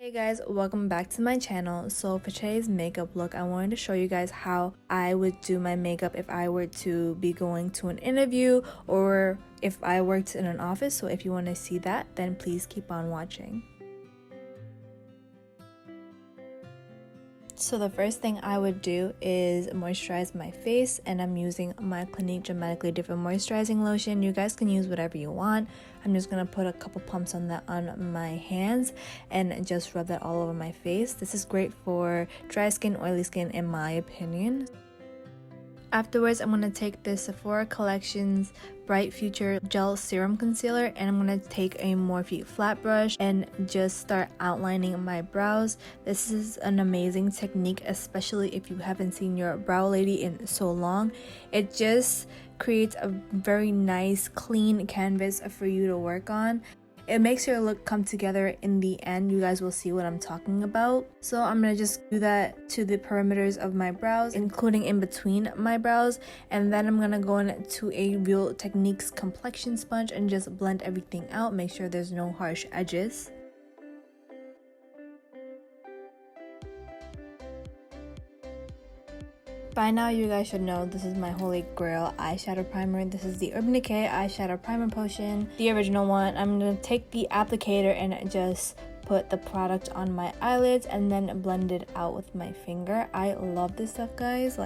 Hey guys, welcome back to my channel. So for today's makeup look, I wanted to show you guys how I would do my makeup if I were to be going to an interview or if I worked in an office. So if you want to see that, then please keep on watching. So the first thing I would do is moisturize my face, and I'm using my Clinique Dramatically Different Moisturizing Lotion. You guys can use whatever you want. I'm just going to put a couple pumps on that on my hands and just rub that all over my face. This is great for dry skin, oily skin in my opinion. Afterwards, I'm going to take this Sephora Collections Bright Future Gel Serum Concealer, and I'm going to take a Morphe flat brush and just start outlining my brows. This is an amazing technique, especially if you haven't seen your brow lady in so long. It just creates a very nice, clean canvas for you to work on. It makes your look come together in the end. You guys will see what I'm talking about. So I'm going to just do that to the perimeters of my brows, including in between my brows. And then I'm going to go into a Real Techniques complexion sponge and just blend everything out. Make sure there's no harsh edges. By now, you guys should know this is my holy grail eyeshadow primer. This is the Urban Decay eyeshadow primer potion, the original one. I'm going to take the applicator and just put the product on my eyelids and then blend it out with my finger. I love this stuff, guys.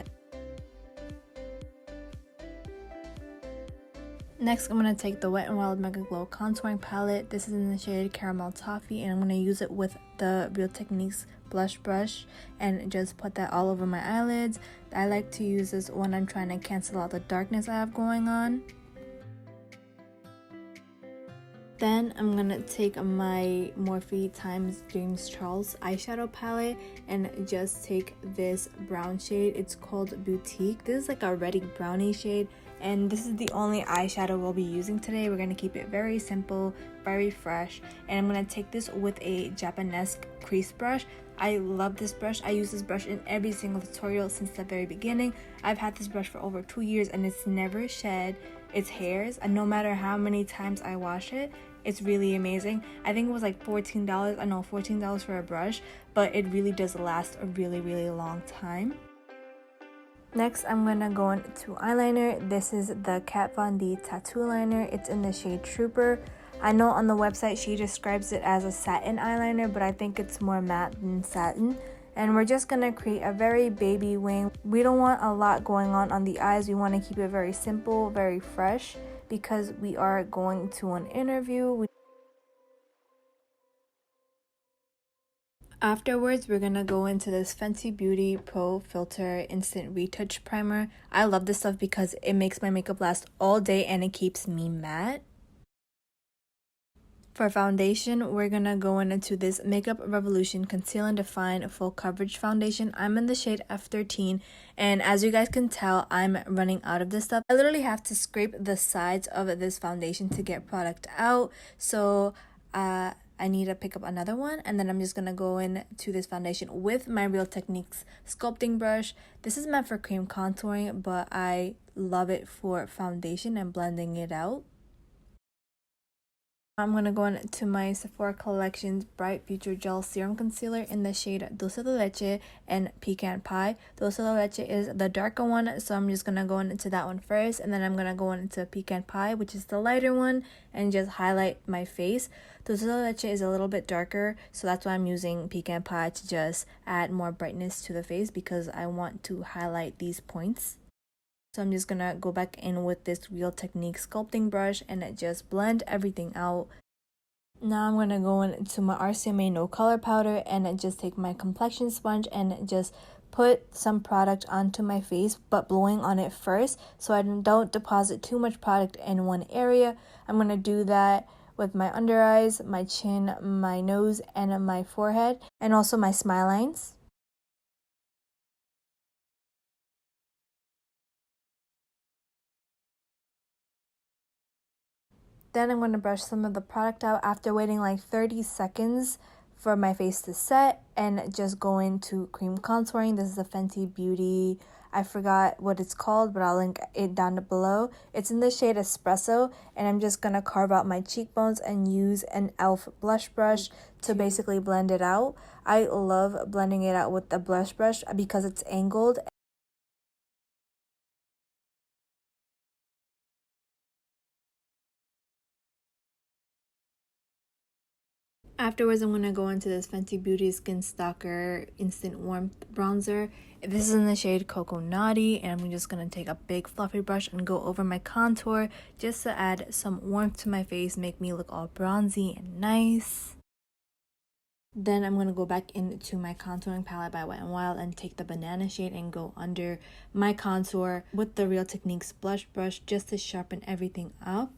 Next, I'm going to take the Wet n Wild Megaglo contouring palette. This is in the shade Caramel Toffee, and I'm going to use it with the Real Techniques blush brush and just put that all over my eyelids. I like to use this when I'm trying to cancel out the darkness I have going on. Then I'm gonna take my Morphe x James Charles eyeshadow palette and just take this brown shade. It's called Boutique. This is like a reddy brownie shade, and this is the only eyeshadow we'll be using today. We're gonna keep it very simple, very fresh, and I'm gonna take this with a Japanesque crease brush. I love this brush. I use this brush in every single tutorial since the very beginning. I've had this brush for over 2 years and it's never shed its hairs, and no matter how many times I wash it, it's really amazing. I think it was like $14. I know, $14 for a brush, but it really does last a really long time. Next, I'm gonna go into eyeliner. This is the Kat Von D tattoo liner. It's in the shade Trooper. I know on the website she describes it as a satin eyeliner, but I think it's more matte than satin. And we're just gonna create a very baby wing. We don't want a lot going on the eyes. We want to keep it very simple, very fresh, because we are going to an interview. Afterwards, we're gonna go into this Fenty Beauty Pro Filt'r Instant Retouch Primer. I love this stuff because it makes my makeup last all day and it keeps me matte. For foundation, we're gonna go into this Makeup Revolution Conceal and Define Full Coverage Foundation. I'm in the shade F13, and as you guys can tell, I'm running out of this stuff. I literally have to scrape the sides of this foundation to get product out, so I need to pick up another one, and then I'm just gonna go into this foundation with my Real Techniques sculpting brush. This is meant for cream contouring, but I love it for foundation and blending it out. I'm going to go into my Sephora Collections Bright Future Gel Serum Concealer in the shade Dulce de Leche and Pecan Pie. Dulce de Leche is the darker one, so I'm just going to go into that one first, and then I'm going to go into Pecan Pie, which is the lighter one, and just highlight my face. Dulce de Leche is a little bit darker, so that's why I'm using Pecan Pie to just add more brightness to the face, because I want to highlight these points. So I'm just gonna go back in with this Real Techniques sculpting brush and just blend everything out. Now I'm gonna go into my RCMA no color powder and just take my complexion sponge and just put some product onto my face, but blowing on it first so I don't deposit too much product in one area. I'm gonna do that with my under eyes, my chin, my nose, and my forehead, and also my smile lines. Then I'm going to brush some of the product out after waiting like 30 seconds for my face to set and just go into cream contouring. This is the Fenty Beauty I forgot what it's called, but I'll link it down below. It's in the shade Espresso, and I'm just gonna carve out my cheekbones and use an e.l.f. blush brush to basically blend it out. I love blending it out with the blush brush because it's angled. Afterwards, I'm going to go into this Fenty Beauty Skin Stalk'r Instant Warmth Bronzer. This is in the shade Coco Naughty, and I'm just going to take a big fluffy brush and go over my contour just to add some warmth to my face, make me look all bronzy and nice. Then I'm going to go back into my contouring palette by Wet n Wild and take the banana shade and go under my contour with the Real Techniques blush brush just to sharpen everything up.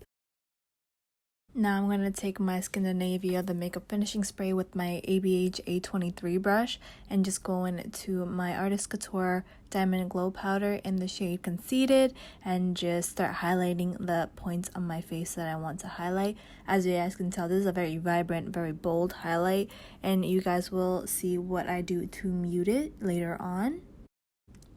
Now I'm going to take my Scandinavia, the makeup finishing spray with my ABH A23 brush and just go into my Artist Couture Diamond Glow Powder in the shade Conceited and just start highlighting the points on my face that I want to highlight. As you guys can tell, this is a very vibrant, very bold highlight, and you guys will see what I do to mute it later on.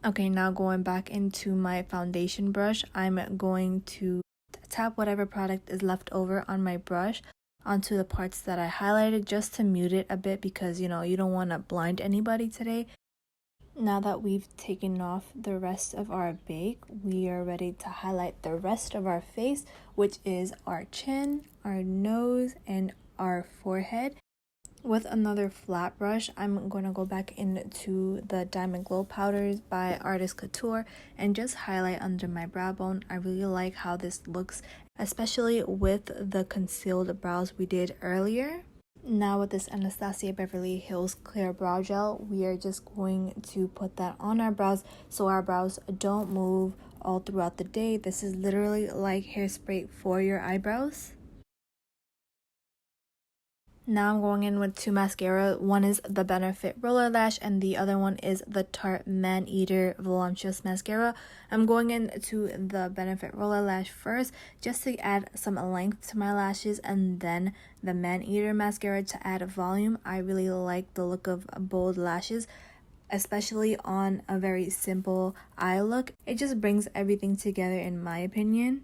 Okay, now going back into my foundation brush, I'm going to tap whatever product is left over on my brush onto the parts that I highlighted just to mute it a bit because, you know, you don't want to blind anybody today. Now that we've taken off the rest of our bake, we are ready to highlight the rest of our face, which is our chin, our nose, and our forehead. With another flat brush, I'm going to go back into the Diamond Glow Powders by Artist Couture and just highlight under my brow bone. I really like how this looks, especially with the concealed brows we did earlier. Now with this Anastasia Beverly Hills Clear Brow Gel, we are just going to put that on our brows so our brows don't move all throughout the day. This is literally like hairspray for your eyebrows. Now I'm going in with two mascara. One is the Benefit Roller Lash and the other one is the Tarte Man Eater Voluptuous Mascara. I'm going into the Benefit Roller Lash first just to add some length to my lashes, and then the Man Eater Mascara to add volume. I really like the look of bold lashes, especially on a very simple eye look. It just brings everything together in my opinion.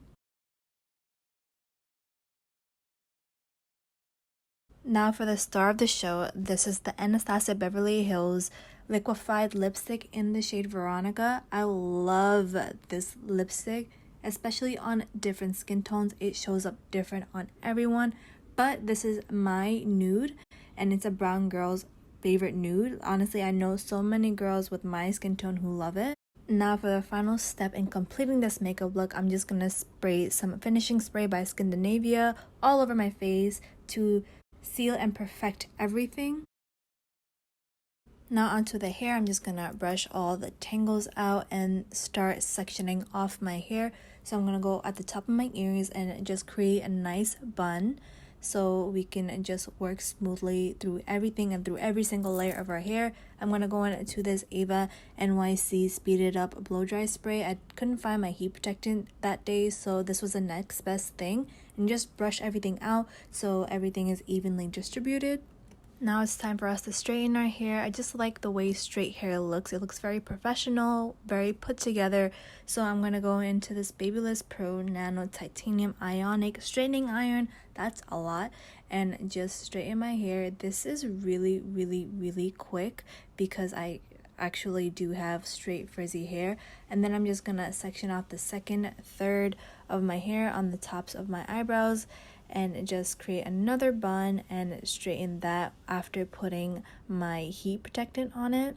Now for the star of the show, this is the Anastasia Beverly Hills Liquefied Lipstick in the shade Veronica. I love this lipstick, especially on different skin tones. It shows up different on everyone, but this is my nude, and it's a brown girl's favorite nude. Honestly, I know so many girls with my skin tone who love it. Now for the final step in completing this makeup look, I'm just going to spray some finishing spray by Scandinavia all over my face to seal and perfect everything. Now onto the hair, I'm just gonna brush all the tangles out and start sectioning off my hair. So I'm gonna go at the top of my ears and just create a nice bun so we can just work smoothly through everything and through every single layer of our hair. I'm gonna go into this Ava NYC Speeded Up Blow Dry Spray. I couldn't find my heat protectant that day, so this was the next best thing. And just brush everything out so everything is evenly distributed. Now it's time for us to straighten our hair. I just like the way straight hair looks. It looks very professional, very put together. So I'm going to go into this Babyliss Pro Nano Titanium Ionic Straightening Iron. That's a lot. And just straighten my hair. This is really quick because I actually do have straight frizzy hair. And then I'm just gonna section off the second third of my hair on the tops of my eyebrows and just create another bun and straighten that after putting my heat protectant on it.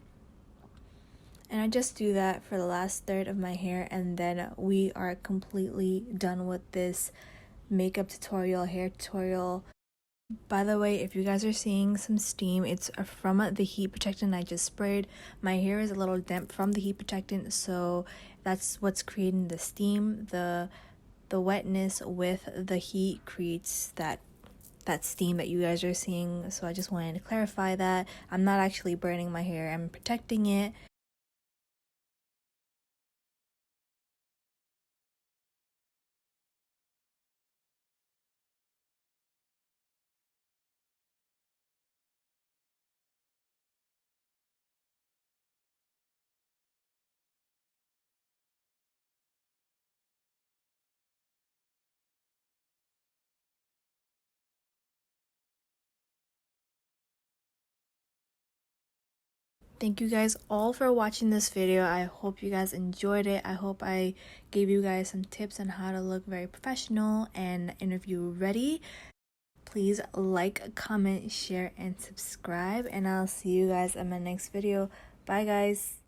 And I just do that for the last third of my hair, and then we are completely done with this makeup tutorial, hair tutorial. By the way, if you guys are seeing some steam, it's from the heat protectant I just sprayed. My hair is a little damp from the heat protectant, so that's what's creating the steam. The wetness with the heat creates that steam that you guys are seeing. So I just wanted to clarify that. I'm not actually burning my hair, I'm protecting it. Thank you guys all for watching this video. I hope you guys enjoyed it. I hope I gave you guys some tips on how to look very professional and interview ready. Please like, comment, share, and subscribe, and I'll see you guys in my next video. Bye guys.